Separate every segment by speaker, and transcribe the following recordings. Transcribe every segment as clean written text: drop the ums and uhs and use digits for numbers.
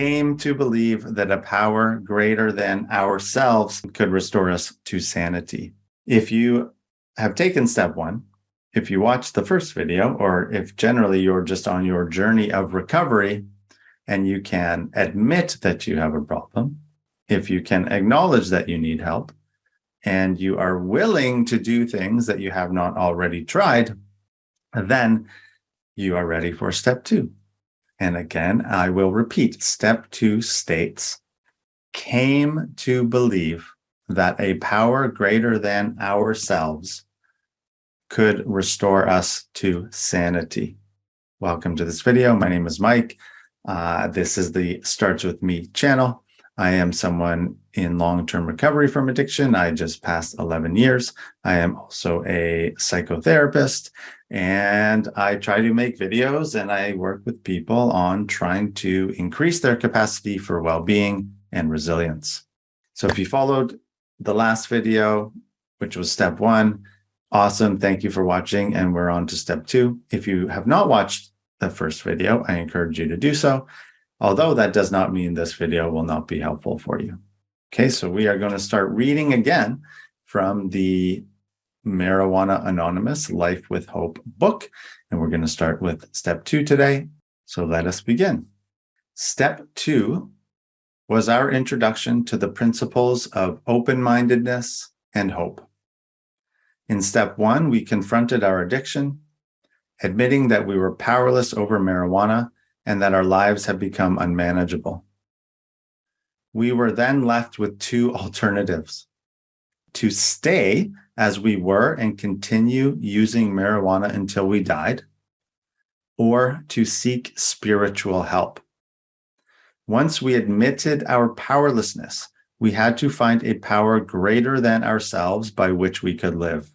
Speaker 1: came to believe that a power greater than ourselves could restore us to sanity. If you have taken step one, if you watched the first video, or if generally you're just on your journey of recovery and you can admit that you have a problem, if you can acknowledge that you need help, and you are willing to do things that you have not already tried, then you are ready for step two. And again, I will repeat, step two states, came to believe that a power greater than ourselves could restore us to sanity. Welcome to this video. My name is Mike. This is the Starts With Me channel. I am someone in long-term recovery from addiction. I just passed 11 years. I am also a psychotherapist, and I try to make videos and I work with people on trying to increase their capacity for well-being and resilience. So if you followed the last video, which was step one, awesome. Thank you for watching. And we're on to step two. If you have not watched the first video, I encourage you to do so. Although that does not mean this video will not be helpful for you. Okay, so we are going to start reading again from the Marijuana Anonymous Life with Hope book. And we're going to start with step two today. So let us begin. Step two was our introduction to the principles of open-mindedness and hope. In step one, we confronted our addiction, admitting that we were powerless over marijuana and that our lives had become unmanageable. We were then left with two alternatives: to stay as we were and continue using marijuana until we died, or to seek spiritual help. Once we admitted our powerlessness, we had to find a power greater than ourselves by which we could live.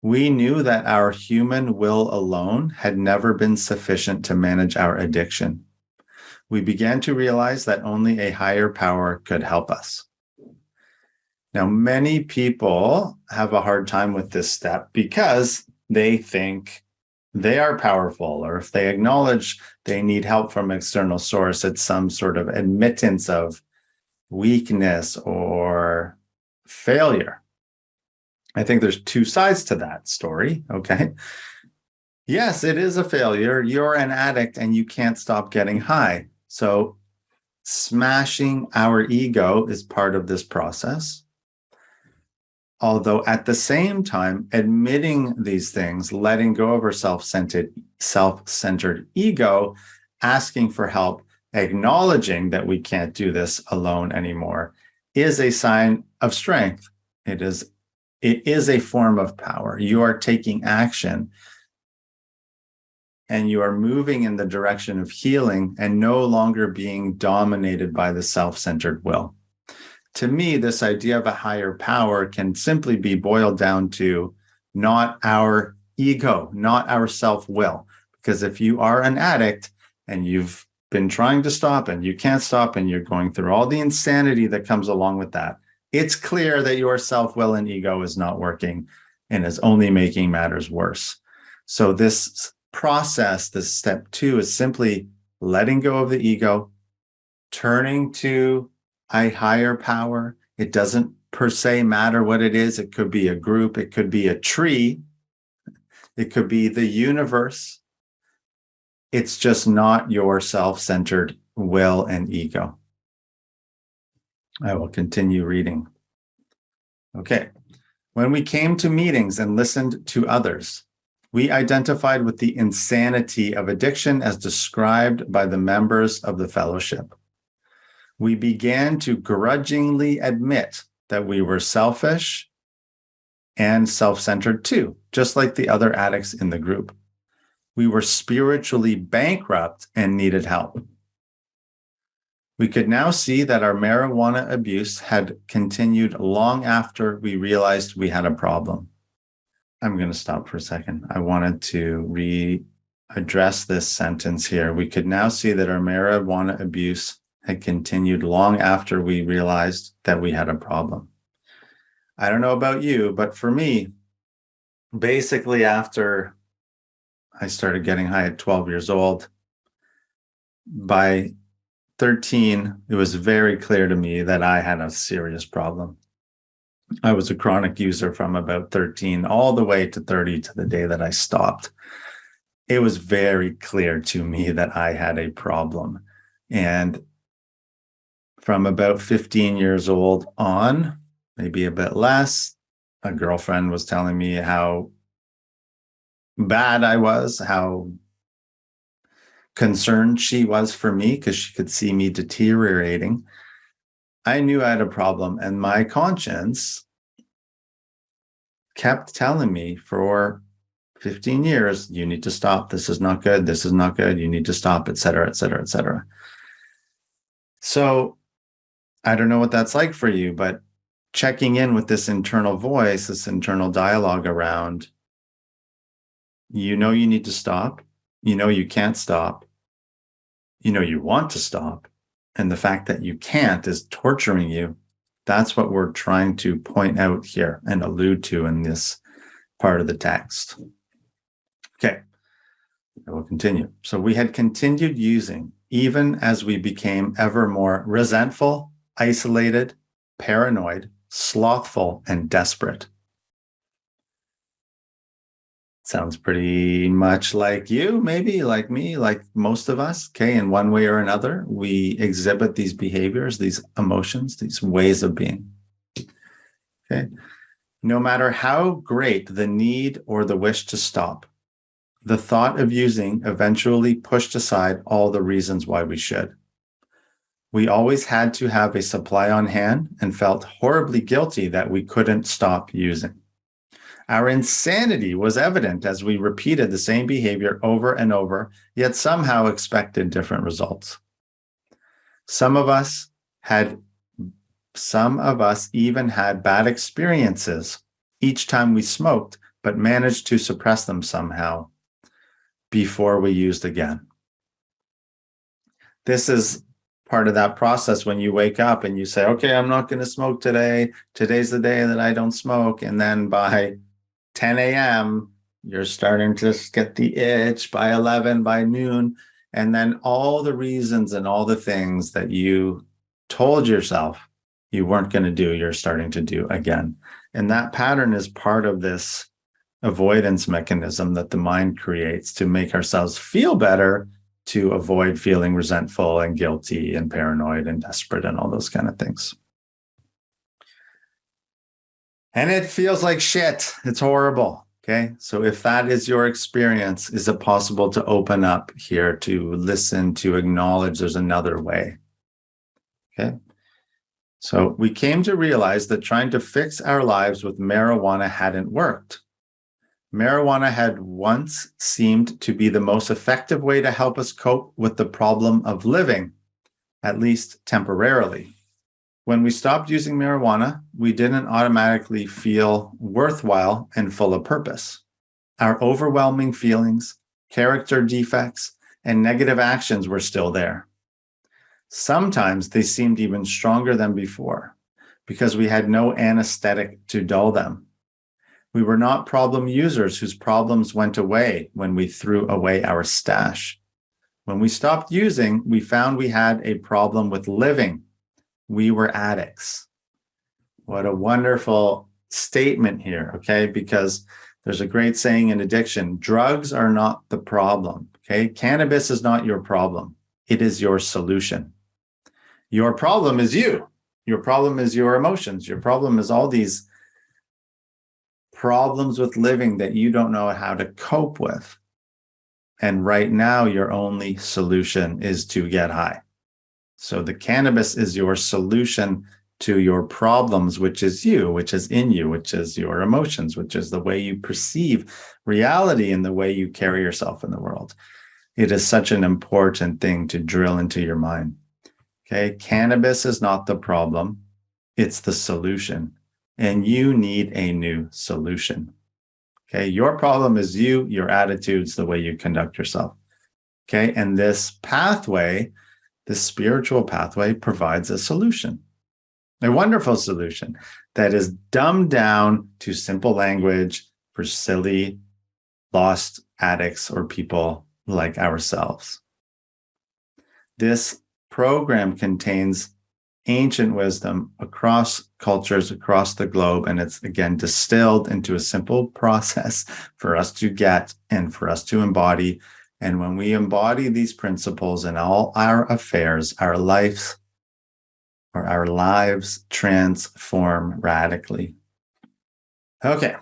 Speaker 1: We knew that our human will alone had never been sufficient to manage our addiction. We began to realize that only a higher power could help us. Now, many people have a hard time with this step because they think they are powerful, or if they acknowledge they need help from an external source, it's some sort of admittance of weakness or failure. I think there's two sides to that story, okay? Yes, it is a failure. You're an addict and you can't stop getting high. So smashing our ego is part of this process. Although at the same time, admitting these things, letting go of our self-centered ego, asking for help, acknowledging that we can't do this alone anymore, is a sign of strength. It is a form of power. You are taking action and you are moving in the direction of healing and no longer being dominated by the self-centered will. To me, this idea of a higher power can simply be boiled down to not our ego, not our self-will. Because if you are an addict and you've been trying to stop and you can't stop and you're going through all the insanity that comes along with that, it's clear that your self-will and ego is not working and is only making matters worse. So this process, this step two, is simply letting go of the ego, turning to a higher power. It doesn't per se matter what it is. It could be a group. It could be a tree. It could be the universe. It's just not your self-centered will and ego. I will continue reading. Okay. When we came to meetings and listened to others, we identified with the insanity of addiction as described by the members of the fellowship. We began to grudgingly admit that we were selfish and self-centered too, just like the other addicts in the group. We were spiritually bankrupt and needed help. We could now see that our marijuana abuse had continued long after we realized we had a problem. I'm going to stop for a second. I wanted to readdress this sentence here. We could now see that our marijuana abuse had continued long after we realized that we had a problem. I don't know about you, but for me, basically after I started getting high at 12 years old, by 13, it was very clear to me that I had a serious problem. I was a chronic user from about 13 all the way to 30, to the day that I stopped. It was very clear to me that I had a problem. And from about 15 years old on, maybe a bit less, a girlfriend was telling me how bad I was, how concerned she was for me because she could see me deteriorating. I knew I had a problem, and my conscience kept telling me for 15 years, you need to stop. This is not good. This is not good. You need to stop, et cetera, et cetera, et cetera. So I don't know what that's like for you, but checking in with this internal voice, this internal dialogue around, you know, you need to stop. You know, you can't stop. You know, you want to stop. And the fact that you can't is torturing you. That's what we're trying to point out here and allude to in this part of the text. Okay, I will continue. So we had continued using, even as we became ever more resentful, isolated, paranoid, slothful, and desperate. Sounds pretty much like you, maybe like me, like most of us. Okay, in one way or another, we exhibit these behaviors, these emotions, these ways of being. Okay, no matter how great the need or the wish to stop, the thought of using eventually pushed aside all the reasons why we should. We always had to have a supply on hand and felt horribly guilty that we couldn't stop using. Our insanity was evident as we repeated the same behavior over and over, yet somehow expected different results. Some of us even had bad experiences each time we smoked, but managed to suppress them somehow before we used again. This is part of that process when you wake up and you say, okay, I'm not going to smoke today. Today's the day that I don't smoke. And then by 10 a.m., you're starting to get the itch. By 11, by noon. And then all the reasons and all the things that you told yourself you weren't going to do, you're starting to do again. And that pattern is part of this avoidance mechanism that the mind creates to make ourselves feel better, to avoid feeling resentful and guilty and paranoid and desperate and all those kind of things. And it feels like shit. It's horrible. Okay. So if that is your experience, is it possible to open up here, to listen, to acknowledge there's another way? Okay. So we came to realize that trying to fix our lives with marijuana hadn't worked. Marijuana had once seemed to be the most effective way to help us cope with the problem of living, at least temporarily. When we stopped using marijuana, we didn't automatically feel worthwhile and full of purpose. Our overwhelming feelings, character defects, and negative actions were still there. Sometimes they seemed even stronger than before because we had no anesthetic to dull them. We were not problem users whose problems went away when we threw away our stash. When we stopped using, we found we had a problem with living. We were addicts. What a wonderful statement here, okay? Because there's a great saying in addiction, drugs are not the problem, okay? Cannabis is not your problem. It is your solution. Your problem is you. Your problem is your emotions. Your problem is all these problems with living that you don't know how to cope with. And right now, your only solution is to get high. So the cannabis is your solution to your problems, which is you, which is in you, which is your emotions, which is the way you perceive reality and the way you carry yourself in the world. It is such an important thing to drill into your mind. Okay, cannabis is not the problem. It's the solution. And you need a new solution. Okay, your problem is you, your attitudes, the way you conduct yourself. Okay, and this pathway, this spiritual pathway, provides a solution, a wonderful solution that is dumbed down to simple language for silly, lost addicts or people like ourselves. This program contains ancient wisdom across cultures, across the globe, and it's, again, distilled into a simple process for us to get and for us to embody. And when we embody these principles in all our affairs, our lives transform radically. Okay.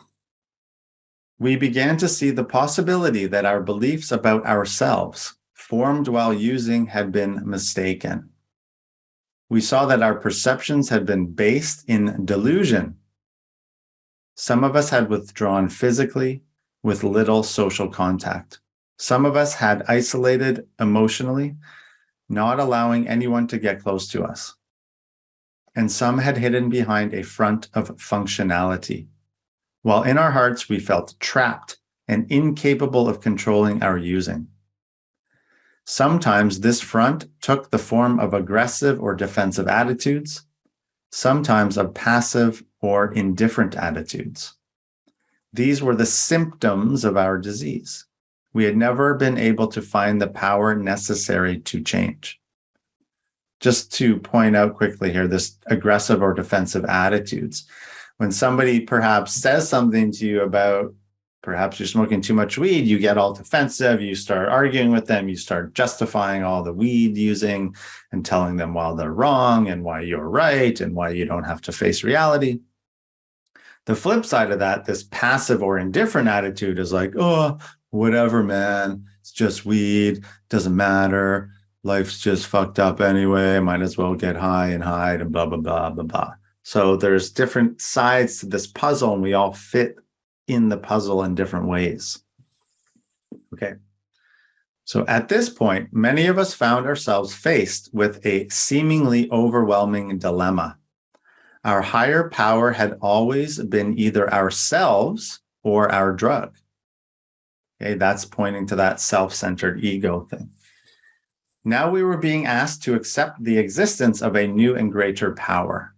Speaker 1: We began to see the possibility that our beliefs about ourselves, formed while using, had been mistaken. We saw that our perceptions had been based in delusion. Some of us had withdrawn physically with little social contact. Some of us had isolated emotionally, not allowing anyone to get close to us. And some had hidden behind a front of functionality, while in our hearts we felt trapped and incapable of controlling our using. Sometimes this front took the form of aggressive or defensive attitudes, sometimes of passive or indifferent attitudes. These were the symptoms of our disease. We had never been able to find the power necessary to change. Just to point out quickly here, this aggressive or defensive attitudes. When somebody perhaps says something to you about perhaps you're smoking too much weed, you get all defensive, you start arguing with them, you start justifying all the weed using and telling them why they're wrong and why you're right and why you don't have to face reality. The flip side of that, this passive or indifferent attitude is like, oh, whatever, man, it's just weed, doesn't matter, life's just fucked up anyway, might as well get high and hide and blah, blah, blah, blah, blah. So there's different sides to this puzzle and we all fit in the puzzle in different ways. Okay. So at this point, many of us found ourselves faced with a seemingly overwhelming dilemma. Our higher power had always been either ourselves or our drug. Okay, that's pointing to that self-centered ego thing. Now we were being asked to accept the existence of a new and greater power.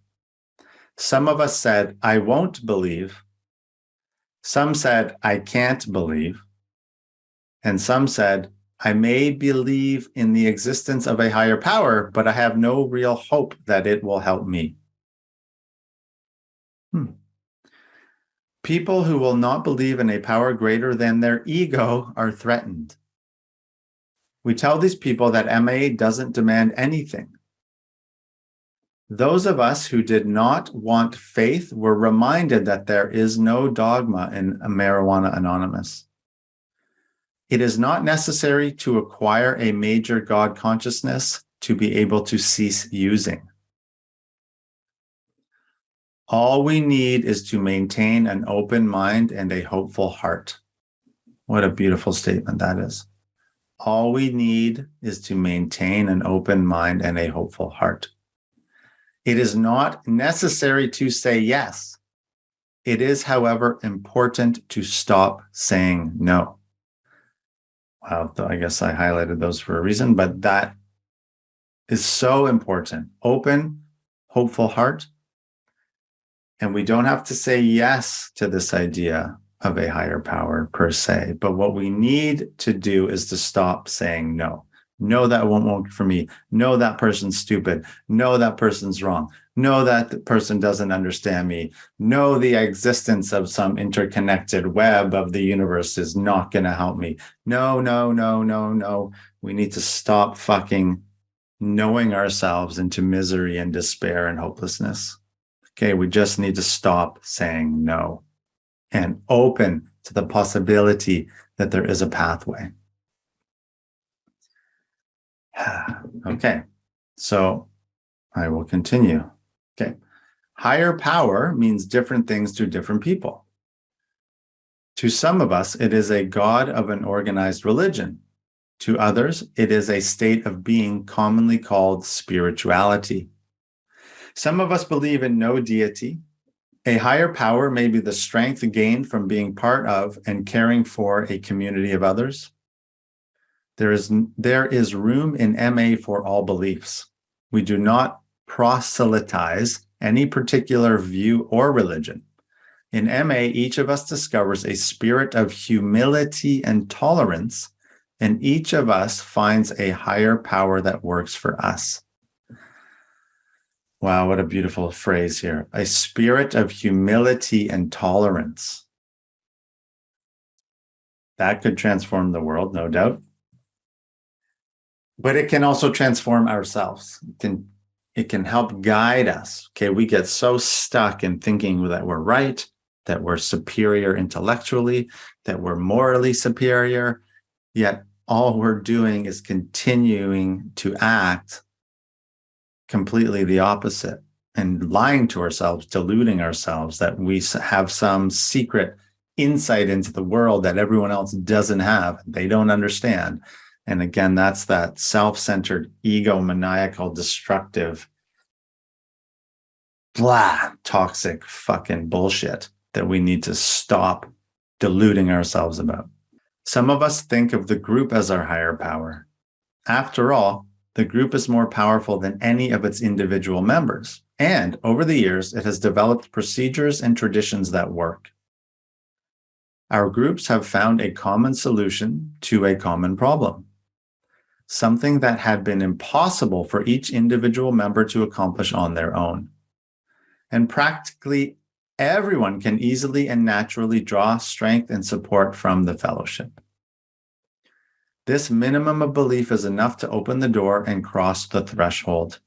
Speaker 1: Some of us said, I won't believe. Some said, I can't believe. And some said, I may believe in the existence of a higher power, but I have no real hope that it will help me. People who will not believe in a power greater than their ego are threatened. We tell these people that MA doesn't demand anything. Those of us who did not want faith were reminded that there is no dogma in Marijuana Anonymous. It is not necessary to acquire a major God consciousness to be able to cease using. All we need is to maintain an open mind and a hopeful heart. What a beautiful statement that is. All we need is to maintain an open mind and a hopeful heart. It is not necessary to say yes. It is, however, important to stop saying no. Wow, I guess I highlighted those for a reason, but that is so important. Open, hopeful heart. And we don't have to say yes to this idea of a higher power per se, but what we need to do is to stop saying no. No, that won't work for me. No, that person's stupid. No, that person's wrong. No, that person doesn't understand me. No, the existence of some interconnected web of the universe is not going to help me. No, no, no, no, no. We need to stop fucking knowing ourselves into misery and despair and hopelessness. Okay, we just need to stop saying no and open to the possibility that there is a pathway. Okay, so I will continue. Okay, higher power means different things to different people. To some of us, it is a god of an organized religion. To others, it is a state of being commonly called spirituality. Some of us believe in no deity. A higher power may be the strength gained from being part of and caring for a community of others. There is room in MA for all beliefs. We do not proselytize any particular view or religion. In MA, each of us discovers a spirit of humility and tolerance and each of us finds a higher power that works for us. Wow, what a beautiful phrase here. A spirit of humility and tolerance. That could transform the world, no doubt. But it can also transform ourselves. It can help guide us. Okay, we get so stuck in thinking that we're right, that we're superior intellectually, that we're morally superior, yet all we're doing is continuing to act completely the opposite and lying to ourselves, deluding ourselves that we have some secret insight into the world that everyone else doesn't have. They don't understand. And again, that's that self-centered, egomaniacal, destructive, toxic fucking bullshit that we need to stop deluding ourselves about. Some of us think of the group as our higher power. After all, the group is more powerful than any of its individual members. And over the years, it has developed procedures and traditions that work. Our groups have found a common solution to a common problem, something that had been impossible for each individual member to accomplish on their own. And practically everyone can easily and naturally draw strength and support from the fellowship. This minimum of belief is enough to open the door and cross the threshold.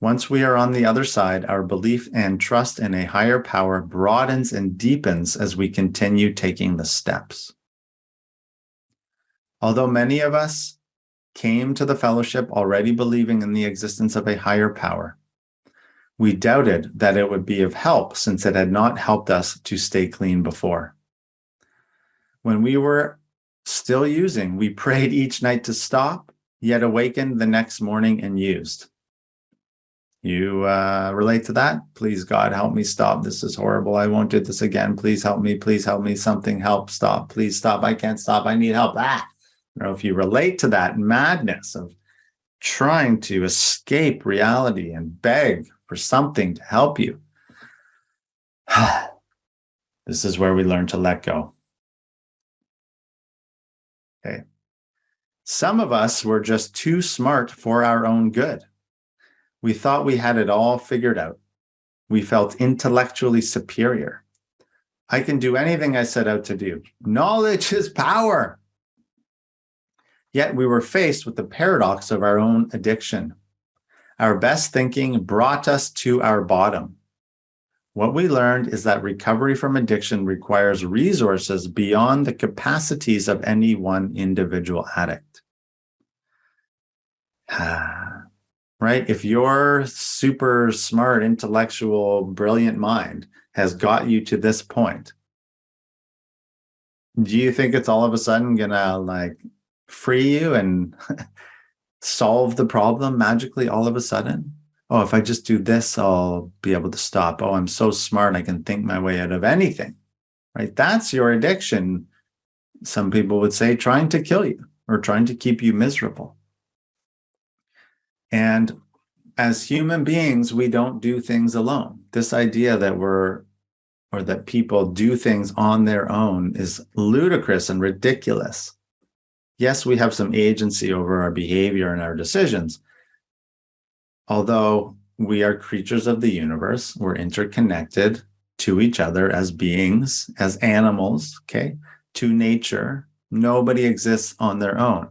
Speaker 1: Once we are on the other side, our belief and trust in a higher power broadens and deepens as we continue taking the steps. Although many of us came to the fellowship already believing in the existence of a higher power, we doubted that it would be of help since it had not helped us to stay clean before. When we were still using, we prayed each night to stop, yet awakened the next morning and used. You relate to that? Please, God, help me stop. This is horrible. I won't do this again. Please help me. Please help me. Something help. Stop. Please stop. I can't stop. I need help. You know, if you relate to that madness of trying to escape reality and beg for something to help you, this is where we learn to let go. Okay. Some of us were just too smart for our own good. We thought we had it all figured out. We felt intellectually superior. I can do anything I set out to do. Knowledge is power. Yet we were faced with the paradox of our own addiction. Our best thinking brought us to our bottom. What we learned is that recovery from addiction requires resources beyond the capacities of any one individual addict. Right? If your super smart, intellectual, brilliant mind has got you to this point, do you think it's all of a sudden gonna free you and solve the problem magically all of a sudden? Oh, if I just do this, I'll be able to stop. Oh, I'm so smart, I can think my way out of anything, right? That's your addiction. Some people would say trying to kill you or trying to keep you miserable. And as human beings, we don't do things alone. This idea that that people do things on their own is ludicrous and ridiculous. Yes, we have some agency over our behavior and our decisions. Although we are creatures of the universe, we're interconnected to each other as beings, as animals, okay, to nature. Nobody exists on their own.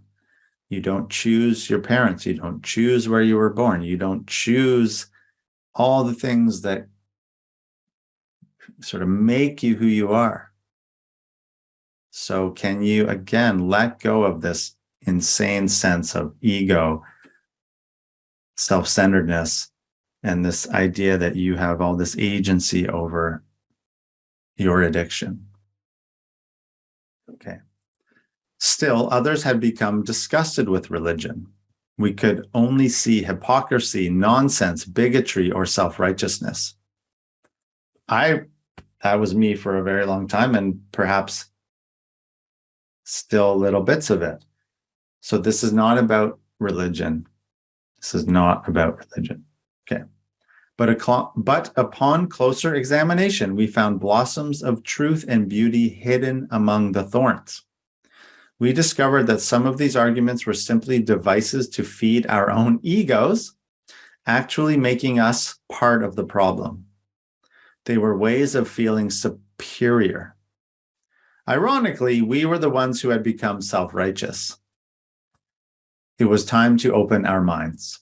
Speaker 1: You don't choose your parents. You don't choose where you were born. You don't choose all the things that sort of make you who you are. So can you, again, let go of this insane sense of ego, self-centeredness, and this idea that you have all this agency over your addiction? Okay. Still, others had become disgusted with religion. We could only see hypocrisy, nonsense, bigotry, or self-righteousness. That was me for a very long time, and perhaps still little bits of it. So this is not about religion. This is not about religion. Okay. But upon closer examination, we found blossoms of truth and beauty hidden among the thorns. we discovered that some of these arguments were simply devices to feed our own egos, actually making us part of the problem. They were ways of feeling superior. Ironically, we were the ones who had become self-righteous. It was time to open our minds.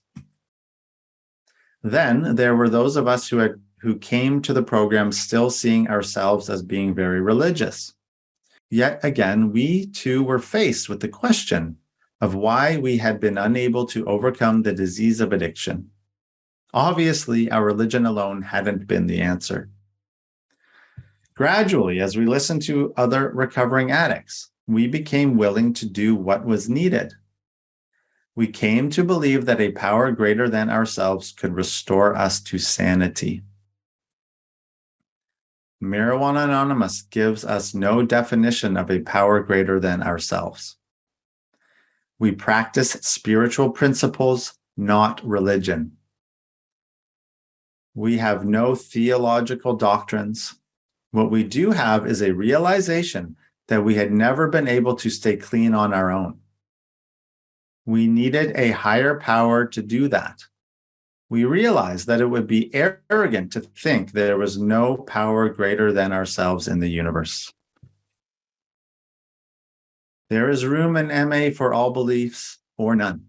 Speaker 1: Then there were those of us who came to the program still seeing ourselves as being very religious. Yet again, we too were faced with the question of why we had been unable to overcome the disease of addiction. Obviously, our religion alone hadn't been the answer. Gradually, as we listened to other recovering addicts, we became willing to do what was needed. We came to believe that a power greater than ourselves could restore us to sanity. Marijuana Anonymous gives us no definition of a power greater than ourselves. We practice spiritual principles, not religion. We have no theological doctrines. What we do have is a realization that we had never been able to stay clean on our own. We needed a higher power to do that. We realized that it would be arrogant to think there was no power greater than ourselves in the universe. There is room in MA for all beliefs or none.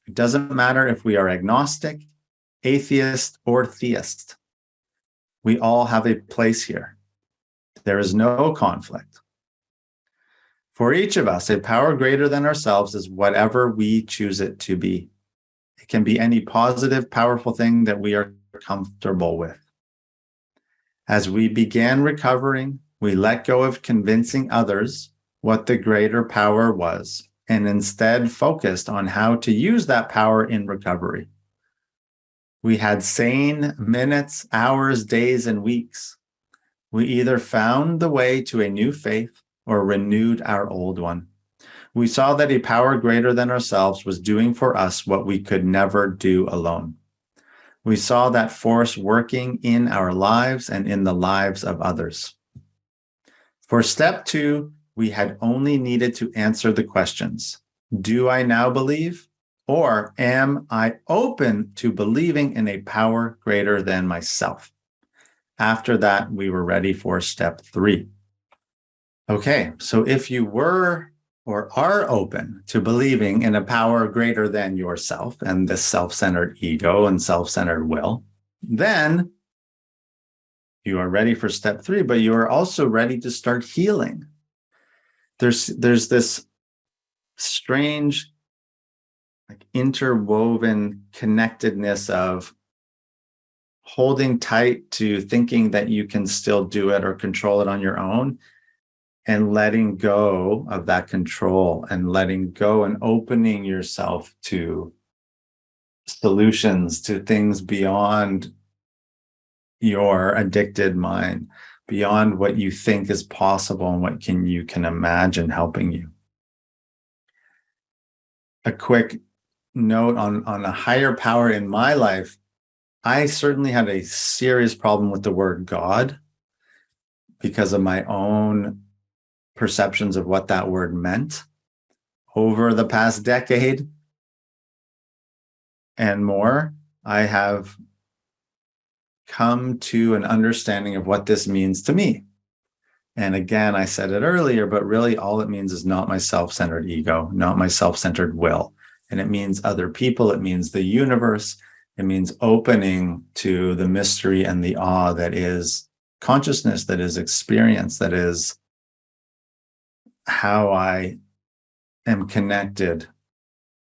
Speaker 1: It doesn't matter if we are agnostic, atheist, or theist. We all have a place here. There is no conflict. For each of us, a power greater than ourselves is whatever we choose it to be. It can be any positive, powerful thing that we are comfortable with. As we began recovering, we let go of convincing others what the greater power was, and instead focused on how to use that power in recovery. We had sane minutes, hours, days, and weeks. We either found the way to a new faith or renewed our old one. We saw that a power greater than ourselves was doing for us what we could never do alone. We saw that force working in our lives and in the lives of others. For step 2, we had only needed to answer the questions. Do I now believe? Or am I open to believing in a power greater than myself? After that, we were ready for step 3. Okay, so if you were or are open to believing in a power greater than yourself and this self-centered ego and self-centered will, then you are ready for step 3, but you are also ready to start healing. There's this strange, like, interwoven connectedness of holding tight to thinking that you can still do it or control it on your own, and letting go of that control and letting go and opening yourself to solutions, to things beyond your addicted mind, beyond what you think is possible and what you can imagine helping you. A quick note on a higher power in my life. I certainly had a serious problem with the word God because of my own perceptions of what that word meant. Over the past decade and more, I have come to an understanding of what this means to me. And again, I said it earlier, but really all it means is not my self-centered ego, not my self-centered will. And it means other people, it means the universe, it means opening to the mystery and the awe that is consciousness, that is experience, that is how I am connected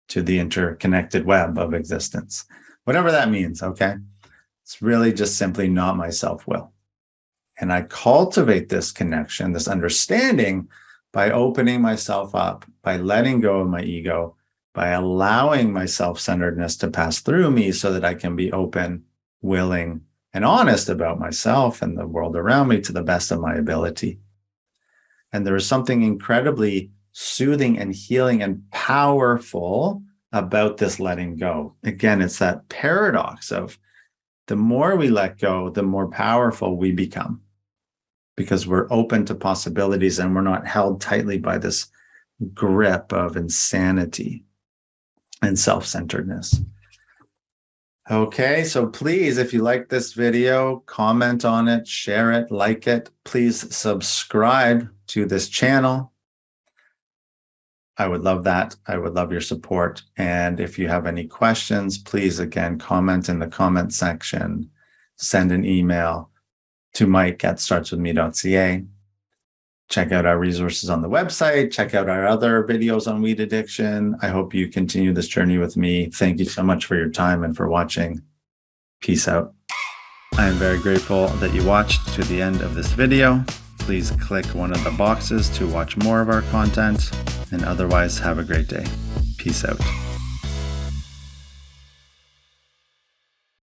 Speaker 1: to the interconnected web of existence. Whatever that means, okay? It's really just simply not my self-will. And I cultivate this connection, this understanding, by opening myself up, by letting go of my ego, by allowing my self-centeredness to pass through me so that I can be open, willing, and honest about myself and the world around me to the best of my ability. And there is something incredibly soothing and healing and powerful about this letting go. Again, it's that paradox of the more we let go, the more powerful we become, because we're open to possibilities and we're not held tightly by this grip of insanity and self-centeredness. Okay, so please, if you like this video, comment on it, share it, like it. Please subscribe to this channel. I would love that. I would love your support. And if you have any questions, please, again, comment in the comment section. Send an email to mike@startswithme.ca. Check out our resources on the website. Check out our other videos on weed addiction. I hope you continue this journey with me. Thank you so much for your time and for watching. Peace out. I am very grateful that you watched to the end of this video. Please click one of the boxes to watch more of our content, and otherwise have a great day. Peace out.